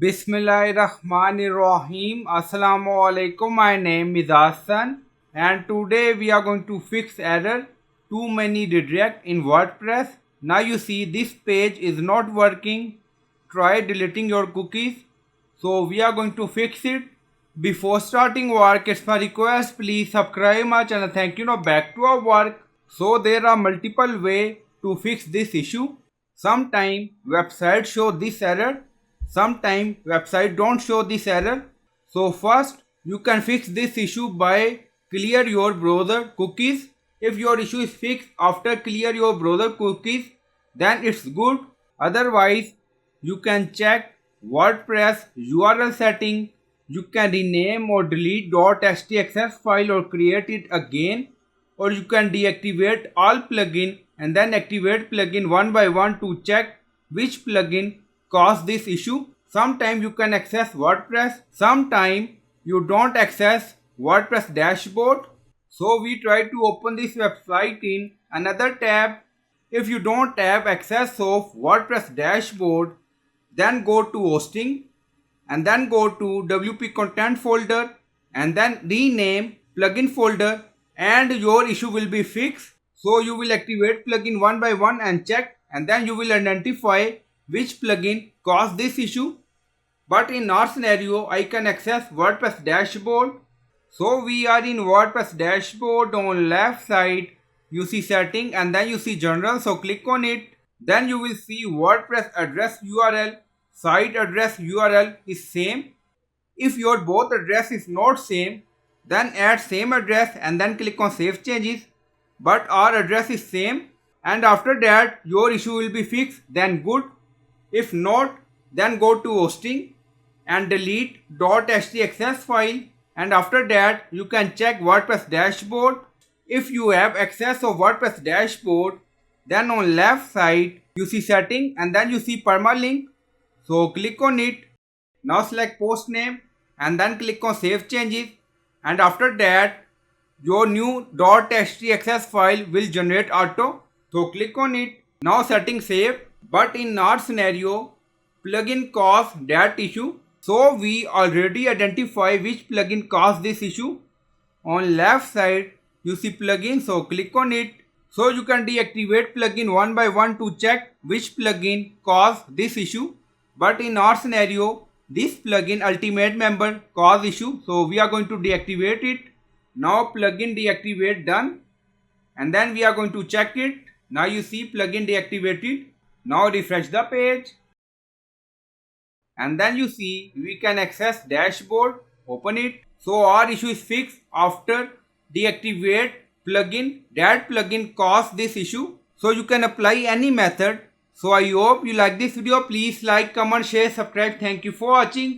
Bismillahirrahmanirrahim. Assalamu alaikum. My name is Hassan and today we are going to fix error too many redirect in WordPress. Now you see this page is not working. Try deleting your cookies. So we are going to fix it. Before starting work, it's my request, please subscribe my channel. Thank you. Now back to our work. So there are multiple ways to fix this issue. Sometime website show this error. Sometime website don't show this error. So first you can fix this issue by clear your browser cookies. If your issue is fixed after clear your browser cookies, then it's good. Otherwise you can check WordPress URL setting. You can rename or delete .htaccess file or create it again, or you can deactivate all plugin and then activate plugin one by one to check which plugin caused this issue. Sometimes you can access WordPress, sometimes you don't access WordPress dashboard. So we try to open this website in another tab. If you don't have access of WordPress dashboard, then go to hosting and then go to WP content folder and then rename plugin folder and your issue will be fixed. So you will activate plugin one by one and check, and then you will identify which plugin caused this issue. But in our scenario, I can access WordPress dashboard. So we are in WordPress dashboard. On left side you see setting and then you see general, so click on it. Then you will see WordPress address URL, site address URL is same. If your both address is not same, then add same address and then click on save changes. But our address is same, and after that your issue will be fixed, then good. If not, then go to hosting and delete .htaccess file, and after that you can check WordPress dashboard. If you have access of WordPress dashboard, then on left side you see setting and then you see permalink, so click on it. Now select post name and then click on save changes, and after that your new .htaccess file will generate auto, so click on it. Now setting save. But in our scenario, plugin caused that issue, so we already identify which plugin caused this issue. On left side you see plugin, so click on it. So you can deactivate plugin one by one to check which plugin caused this issue. But in our scenario, this plugin ultimate member caused issue, so we are going to deactivate it. Now plugin deactivate done, and then we are going to check it. Now you see plugin deactivated. Now refresh the page and then you see we can access dashboard. Open it. So our issue is fixed after deactivate plugin. That plugin caused this issue, so you can apply any method. So I hope you like this video. Please like, comment, share, subscribe. Thank you for watching.